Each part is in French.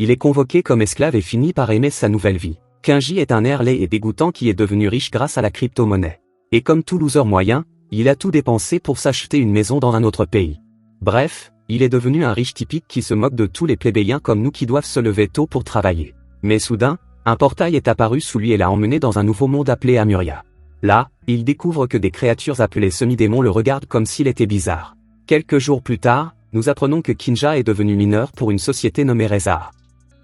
Il est convoqué comme esclave et finit par aimer sa nouvelle vie. Kenji est un air laid et dégoûtant qui est devenu riche grâce à la crypto-monnaie. Et comme tout loser moyen, il a tout dépensé pour s'acheter une maison dans un autre pays. Bref, il est devenu un riche typique qui se moque de tous les plébéiens comme nous qui doivent se lever tôt pour travailler. Mais soudain, un portail est apparu sous lui et l'a emmené dans un nouveau monde appelé Amuria. Là, il découvre que des créatures appelées semi-démons le regardent comme s'il était bizarre. Quelques jours plus tard, nous apprenons que Kinja est devenu mineur pour une société nommée Reza.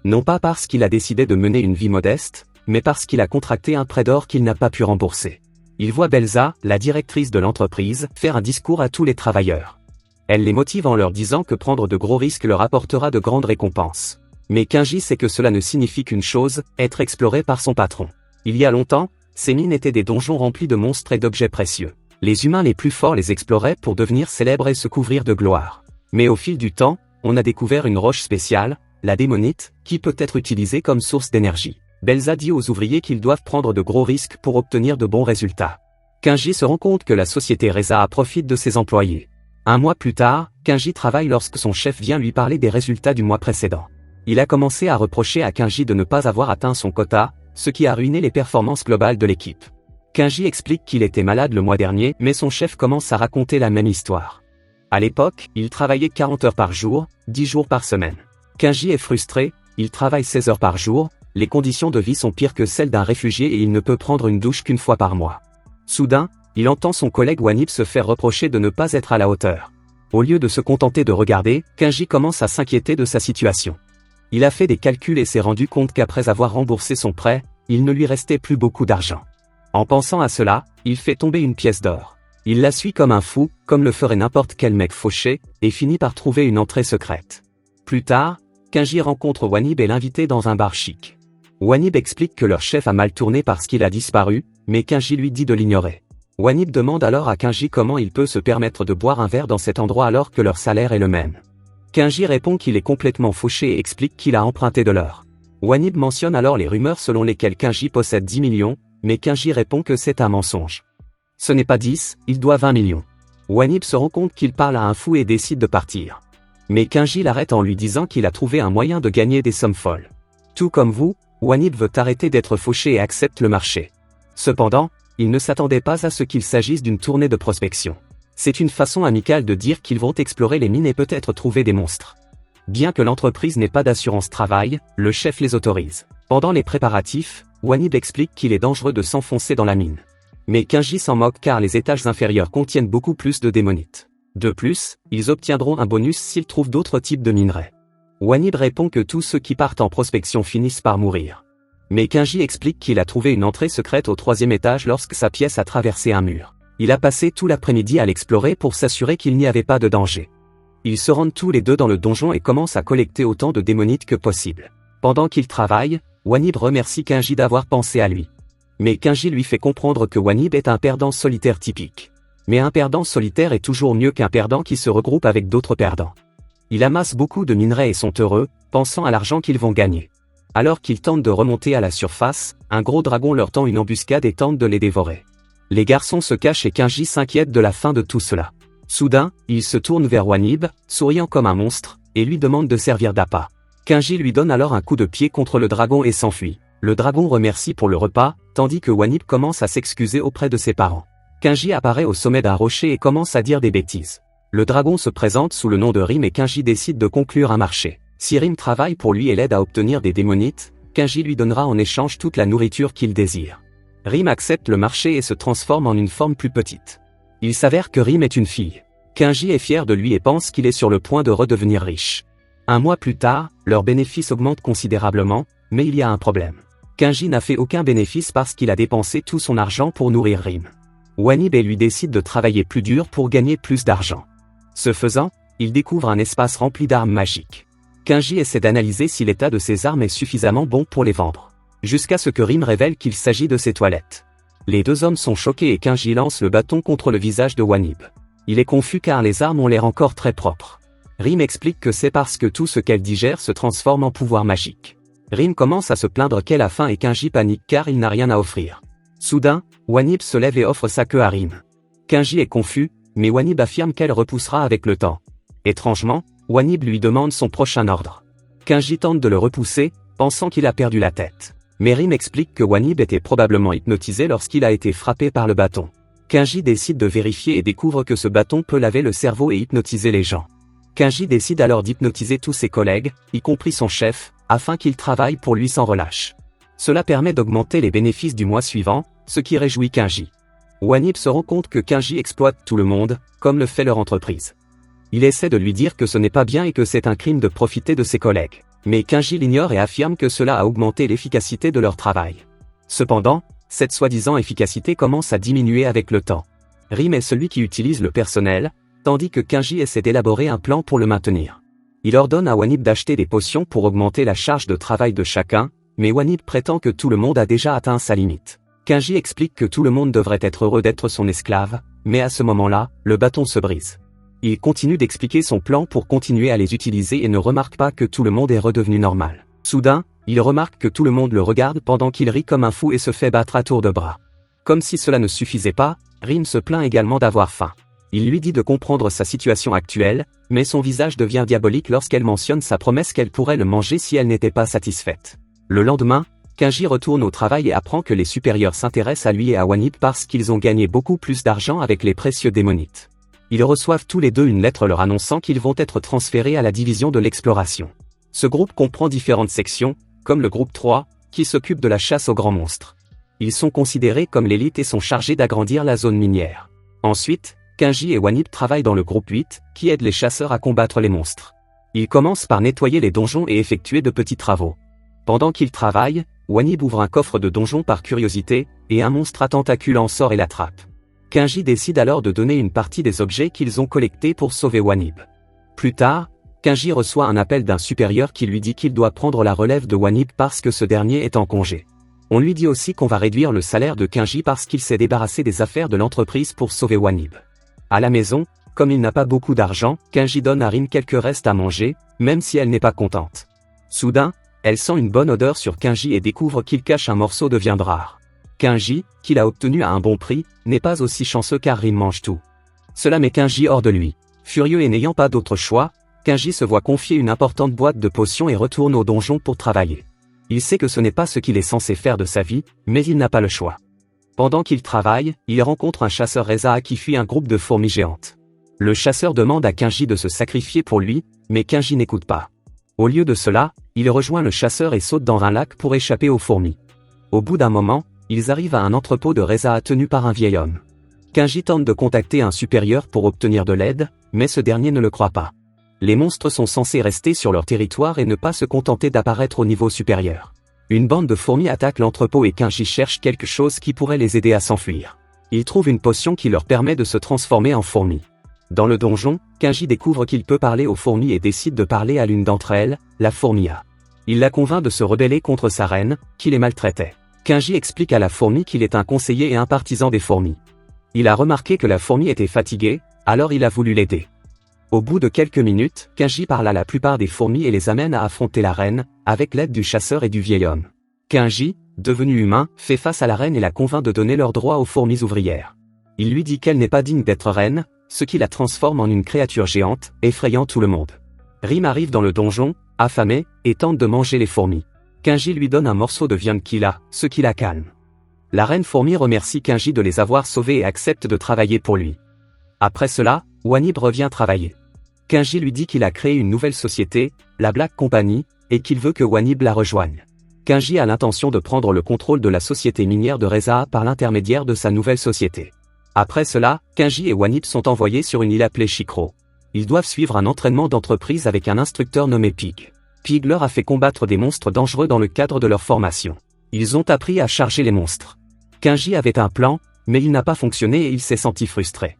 Non pas parce qu'il a décidé de mener une vie modeste, mais parce qu'il a contracté un prêt d'or qu'il n'a pas pu rembourser. Il voit Belza, la directrice de l'entreprise, faire un discours à tous les travailleurs. Elle les motive en leur disant que prendre de gros risques leur apportera de grandes récompenses. Mais Kenji sait que cela ne signifie qu'une chose, être exploré par son patron. Il y a longtemps, ces mines étaient des donjons remplis de monstres et d'objets précieux. Les humains les plus forts les exploraient pour devenir célèbres et se couvrir de gloire. Mais au fil du temps, on a découvert une roche spéciale, la démonite, qui peut être utilisée comme source d'énergie. Belza dit aux ouvriers qu'ils doivent prendre de gros risques pour obtenir de bons résultats. Kenji se rend compte que la société Reza profite de ses employés. Un mois plus tard, Kenji travaille lorsque son chef vient lui parler des résultats du mois précédent. Il a commencé à reprocher à Kenji de ne pas avoir atteint son quota, ce qui a ruiné les performances globales de l'équipe. Kenji explique qu'il était malade le mois dernier, mais son chef commence à raconter la même histoire. À l'époque, il travaillait 40 heures par jour, 10 jours par semaine. Kenji est frustré, il travaille 16 heures par jour, les conditions de vie sont pires que celles d'un réfugié et il ne peut prendre une douche qu'une fois par mois. Soudain, il entend son collègue Wanib se faire reprocher de ne pas être à la hauteur. Au lieu de se contenter de regarder, Kenji commence à s'inquiéter de sa situation. Il a fait des calculs et s'est rendu compte qu'après avoir remboursé son prêt, il ne lui restait plus beaucoup d'argent. En pensant à cela, il fait tomber une pièce d'or. Il la suit comme un fou, comme le ferait n'importe quel mec fauché, et finit par trouver une entrée secrète. Plus tard, Kenji rencontre Wanib et l'invite dans un bar chic. Wanib explique que leur chef a mal tourné parce qu'il a disparu, mais Kenji lui dit de l'ignorer. Wanib demande alors à Kenji comment il peut se permettre de boire un verre dans cet endroit alors que leur salaire est le même. Kenji répond qu'il est complètement fauché et explique qu'il a emprunté de l'or. Wanib mentionne alors les rumeurs selon lesquelles Kenji possède 10 millions, mais Kenji répond que c'est un mensonge. Ce n'est pas 10, il doit 20 millions. Wanib se rend compte qu'il parle à un fou et décide de partir. Mais Kenji l'arrête en lui disant qu'il a trouvé un moyen de gagner des sommes folles. Tout comme vous, Wanib veut arrêter d'être fauché et accepte le marché. Cependant, il ne s'attendait pas à ce qu'il s'agisse d'une tournée de prospection. C'est une façon amicale de dire qu'ils vont explorer les mines et peut-être trouver des monstres. Bien que l'entreprise n'ait pas d'assurance travail, le chef les autorise. Pendant les préparatifs, Wanib explique qu'il est dangereux de s'enfoncer dans la mine. Mais Kenji s'en moque car les étages inférieurs contiennent beaucoup plus de démonites. De plus, ils obtiendront un bonus s'ils trouvent d'autres types de minerais. Wanib répond que tous ceux qui partent en prospection finissent par mourir. Mais Kenji explique qu'il a trouvé une entrée secrète au 3e étage lorsque sa pièce a traversé un mur. Il a passé tout l'après-midi à l'explorer pour s'assurer qu'il n'y avait pas de danger. Ils se rendent tous les deux dans le donjon et commencent à collecter autant de démonites que possible. Pendant qu'ils travaillent, Wanib remercie Kenji d'avoir pensé à lui. Mais Kenji lui fait comprendre que Wanib est un perdant solitaire typique. Mais un perdant solitaire est toujours mieux qu'un perdant qui se regroupe avec d'autres perdants. Ils amassent beaucoup de minerais et sont heureux, pensant à l'argent qu'ils vont gagner. Alors qu'ils tentent de remonter à la surface, un gros dragon leur tend une embuscade et tente de les dévorer. Les garçons se cachent et Kenji s'inquiète de la fin de tout cela. Soudain, il se tourne vers Wanib, souriant comme un monstre, et lui demande de servir d'appât. Kenji lui donne alors un coup de pied contre le dragon et s'enfuit. Le dragon remercie pour le repas, tandis que Wanib commence à s'excuser auprès de ses parents. Kenji apparaît au sommet d'un rocher et commence à dire des bêtises. Le dragon se présente sous le nom de Rim et Kenji décide de conclure un marché. Si Rim travaille pour lui et l'aide à obtenir des démonites, Kenji lui donnera en échange toute la nourriture qu'il désire. Rim accepte le marché et se transforme en une forme plus petite. Il s'avère que Rim est une fille. Kenji est fier de lui et pense qu'il est sur le point de redevenir riche. Un mois plus tard, leurs bénéfices augmentent considérablement, mais il y a un problème. Kenji n'a fait aucun bénéfice parce qu'il a dépensé tout son argent pour nourrir Rim. Wanib lui décide de travailler plus dur pour gagner plus d'argent. Ce faisant, il découvre un espace rempli d'armes magiques. Kenji essaie d'analyser si l'état de ses armes est suffisamment bon pour les vendre. Jusqu'à ce que Rim révèle qu'il s'agit de ses toilettes. Les deux hommes sont choqués et Kenji lance le bâton contre le visage de Wanib. Il est confus car les armes ont l'air encore très propres. Rim explique que c'est parce que tout ce qu'elle digère se transforme en pouvoir magique. Rim commence à se plaindre qu'elle a faim et Kenji panique car il n'a rien à offrir. Soudain, Wanib se lève et offre sa queue à Rim. Kenji est confus, mais Wanib affirme qu'elle repoussera avec le temps. Étrangement, Wanib lui demande son prochain ordre. Kenji tente de le repousser, pensant qu'il a perdu la tête. Mais Rim explique que Wanib était probablement hypnotisé lorsqu'il a été frappé par le bâton. Kenji décide de vérifier et découvre que ce bâton peut laver le cerveau et hypnotiser les gens. Kenji décide alors d'hypnotiser tous ses collègues, y compris son chef, afin qu'ils travaillent pour lui sans relâche. Cela permet d'augmenter les bénéfices du mois suivant, ce qui réjouit Kenji. Wanib se rend compte que Kenji exploite tout le monde, comme le fait leur entreprise. Il essaie de lui dire que ce n'est pas bien et que c'est un crime de profiter de ses collègues. Mais Kenji l'ignore et affirme que cela a augmenté l'efficacité de leur travail. Cependant, cette soi-disant efficacité commence à diminuer avec le temps. Rim est celui qui utilise le personnel, tandis que Kenji essaie d'élaborer un plan pour le maintenir. Il ordonne à Wanib d'acheter des potions pour augmenter la charge de travail de chacun, mais Wanib prétend que tout le monde a déjà atteint sa limite. Kenji explique que tout le monde devrait être heureux d'être son esclave, mais à ce moment-là, le bâton se brise. Il continue d'expliquer son plan pour continuer à les utiliser et ne remarque pas que tout le monde est redevenu normal. Soudain, il remarque que tout le monde le regarde pendant qu'il rit comme un fou et se fait battre à tour de bras. Comme si cela ne suffisait pas, Rim se plaint également d'avoir faim. Il lui dit de comprendre sa situation actuelle, mais son visage devient diabolique lorsqu'elle mentionne sa promesse qu'elle pourrait le manger si elle n'était pas satisfaite. Le lendemain, Kenji retourne au travail et apprend que les supérieurs s'intéressent à lui et à Wanib parce qu'ils ont gagné beaucoup plus d'argent avec les précieux démonites. Ils reçoivent tous les deux une lettre leur annonçant qu'ils vont être transférés à la division de l'exploration. Ce groupe comprend différentes sections, comme le groupe 3, qui s'occupe de la chasse aux grands monstres. Ils sont considérés comme l'élite et sont chargés d'agrandir la zone minière. Ensuite, Kenji et Wanib travaillent dans le groupe 8, qui aide les chasseurs à combattre les monstres. Ils commencent par nettoyer les donjons et effectuer de petits travaux. Pendant qu'ils travaillent, Wanib ouvre un coffre de donjon par curiosité, et un monstre à tentacules en sort et l'attrape. Kenji décide alors de donner une partie des objets qu'ils ont collectés pour sauver Wanib. Plus tard, Kenji reçoit un appel d'un supérieur qui lui dit qu'il doit prendre la relève de Wanib parce que ce dernier est en congé. On lui dit aussi qu'on va réduire le salaire de Kenji parce qu'il s'est débarrassé des affaires de l'entreprise pour sauver Wanib. À la maison, comme il n'a pas beaucoup d'argent, Kenji donne à Rim quelques restes à manger, même si elle n'est pas contente. Soudain, elle sent une bonne odeur sur Kenji et découvre qu'il cache un morceau de viande rare. Kenji, qu'il a obtenu à un bon prix, n'est pas aussi chanceux car Rim mange tout. Cela met Kenji hors de lui. Furieux et n'ayant pas d'autre choix, Kenji se voit confier une importante boîte de potions et retourne au donjon pour travailler. Il sait que ce n'est pas ce qu'il est censé faire de sa vie, mais il n'a pas le choix. Pendant qu'il travaille, il rencontre un chasseur Reza qui fuit un groupe de fourmis géantes. Le chasseur demande à Kenji de se sacrifier pour lui, mais Kenji n'écoute pas. Au lieu de cela, il rejoint le chasseur et saute dans un lac pour échapper aux fourmis. Au bout d'un moment, ils arrivent à un entrepôt de Reza tenu par un vieil homme. Kenji tente de contacter un supérieur pour obtenir de l'aide, mais ce dernier ne le croit pas. Les monstres sont censés rester sur leur territoire et ne pas se contenter d'apparaître au niveau supérieur. Une bande de fourmis attaque l'entrepôt et Kenji cherche quelque chose qui pourrait les aider à s'enfuir. Il trouve une potion qui leur permet de se transformer en fourmis. Dans le donjon, Kenji découvre qu'il peut parler aux fourmis et décide de parler à l'une d'entre elles, la fourmia. Il la convainc de se rebeller contre sa reine, qui les maltraitait. Kenji explique à la fourmi qu'il est un conseiller et un partisan des fourmis. Il a remarqué que la fourmi était fatiguée, alors il a voulu l'aider. Au bout de quelques minutes, Kenji parle à la plupart des fourmis et les amène à affronter la reine, avec l'aide du chasseur et du vieil homme. Kenji, devenu humain, fait face à la reine et la convainc de donner leurs droits aux fourmis ouvrières. Il lui dit qu'elle n'est pas digne d'être reine, ce qui la transforme en une créature géante, effrayant tout le monde. Rim arrive dans le donjon, affamé, et tente de manger les fourmis. Kenji lui donne un morceau de viande qu'il a, ce qui la calme. La reine fourmi remercie Kenji de les avoir sauvés et accepte de travailler pour lui. Après cela, Wanib revient travailler. Kenji lui dit qu'il a créé une nouvelle société, la Black Company, et qu'il veut que Wanib la rejoigne. Kenji a l'intention de prendre le contrôle de la société minière de Reza par l'intermédiaire de sa nouvelle société. Après cela, Kenji et Wanib sont envoyés sur une île appelée Shikro. Ils doivent suivre un entraînement d'entreprise avec un instructeur nommé Pig. Pig leur a fait combattre des monstres dangereux dans le cadre de leur formation. Ils ont appris à charger les monstres. Kenji avait un plan, mais il n'a pas fonctionné et il s'est senti frustré.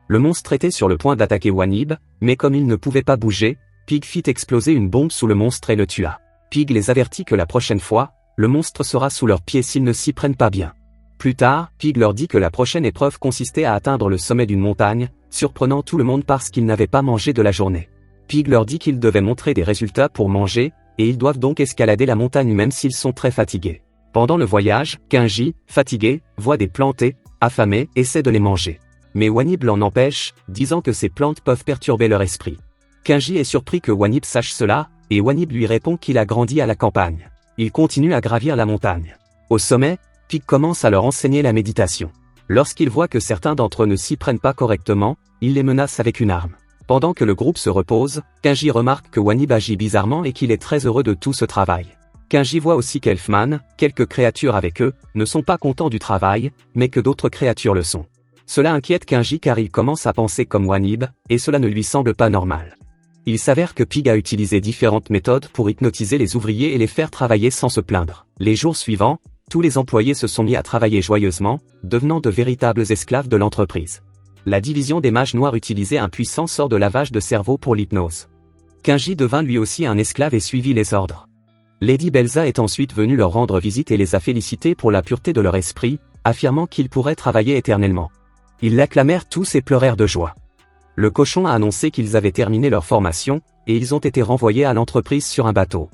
Le monstre était sur le point d'attaquer Wanib, mais comme il ne pouvait pas bouger, Pig fit exploser une bombe sous le monstre et le tua. Pig les avertit que la prochaine fois, le monstre sera sous leurs pieds s'ils ne s'y prennent pas bien. Plus tard, Pig leur dit que la prochaine épreuve consistait à atteindre le sommet d'une montagne, surprenant tout le monde parce qu'ils n'avaient pas mangé de la journée. Pig leur dit qu'ils devaient montrer des résultats pour manger, et ils doivent donc escalader la montagne même s'ils sont très fatigués. Pendant le voyage, Kenji, fatigué, voit des plantes et, affamé, essaie de les manger. Mais Wanib l'en empêche, disant que ces plantes peuvent perturber leur esprit. Kenji est surpris que Wanib sache cela, et Wanib lui répond qu'il a grandi à la campagne. Il continue à gravir la montagne. Au sommet, Pig commence à leur enseigner la méditation. Lorsqu'il voit que certains d'entre eux ne s'y prennent pas correctement, il les menace avec une arme. Pendant que le groupe se repose, Kenji remarque que Wanib agit bizarrement et qu'il est très heureux de tout ce travail. Kenji voit aussi qu'Elfman, quelques créatures avec eux, ne sont pas contents du travail, mais que d'autres créatures le sont. Cela inquiète Kenji car il commence à penser comme Wanib, et cela ne lui semble pas normal. Il s'avère que Pig a utilisé différentes méthodes pour hypnotiser les ouvriers et les faire travailler sans se plaindre. Les jours suivants, tous les employés se sont mis à travailler joyeusement, devenant de véritables esclaves de l'entreprise. La division des mages noirs utilisait un puissant sort de lavage de cerveau pour l'hypnose. Kenji devint lui aussi un esclave et suivit les ordres. Lady Belza est ensuite venue leur rendre visite et les a félicités pour la pureté de leur esprit, affirmant qu'ils pourraient travailler éternellement. Ils l'acclamèrent tous et pleurèrent de joie. Le cochon a annoncé qu'ils avaient terminé leur formation, et ils ont été renvoyés à l'entreprise sur un bateau.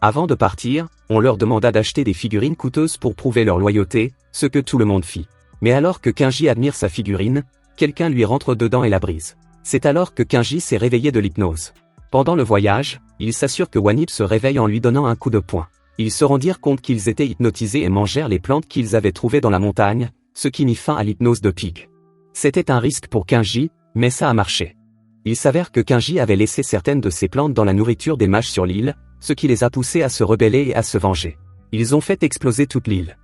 Avant de partir, on leur demanda d'acheter des figurines coûteuses pour prouver leur loyauté, ce que tout le monde fit. Mais alors que Kenji admire sa figurine, quelqu'un lui rentre dedans et la brise. C'est alors que Kenji s'est réveillé de l'hypnose. Pendant le voyage, il s'assure que Wanib se réveille en lui donnant un coup de poing. Ils se rendirent compte qu'ils étaient hypnotisés et mangèrent les plantes qu'ils avaient trouvées dans la montagne, ce qui mit fin à l'hypnose de Pig. C'était un risque pour Kenji, mais ça a marché. Il s'avère que Kenji avait laissé certaines de ces plantes dans la nourriture des mages sur l'île, ce qui les a poussés à se rebeller et à se venger. Ils ont fait exploser toute l'île.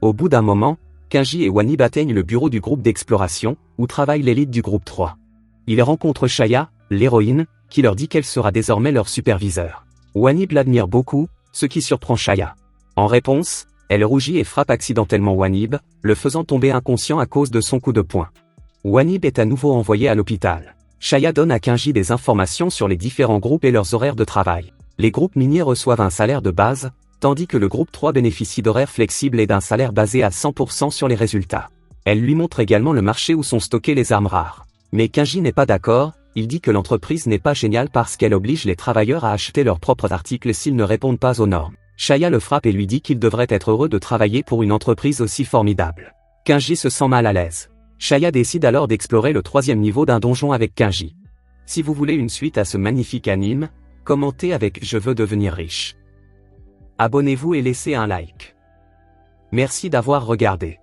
Au bout d'un moment, Kenji et Wanib atteignent le bureau du groupe d'exploration, où travaille l'élite du groupe 3. Ils rencontrent Shaya, l'héroïne, qui leur dit qu'elle sera désormais leur superviseur. Wanib l'admire beaucoup, ce qui surprend Shaya. En réponse, elle rougit et frappe accidentellement Wanib, le faisant tomber inconscient à cause de son coup de poing. Wanib est à nouveau envoyé à l'hôpital. Shaya donne à Kenji des informations sur les différents groupes et leurs horaires de travail. Les groupes miniers reçoivent un salaire de base, tandis que le groupe 3 bénéficie d'horaires flexibles et d'un salaire basé à 100% sur les résultats. Elle lui montre également le marché où sont stockées les armes rares. Mais Kenji n'est pas d'accord, il dit que l'entreprise n'est pas géniale parce qu'elle oblige les travailleurs à acheter leurs propres articles s'ils ne répondent pas aux normes. Shaya le frappe et lui dit qu'il devrait être heureux de travailler pour une entreprise aussi formidable. Kenji se sent mal à l'aise. Shaya décide alors d'explorer le 3e niveau d'un donjon avec Kenji. Si vous voulez une suite à ce magnifique anime, commentez avec « Je veux devenir riche ». Abonnez-vous et laissez un like. Merci d'avoir regardé.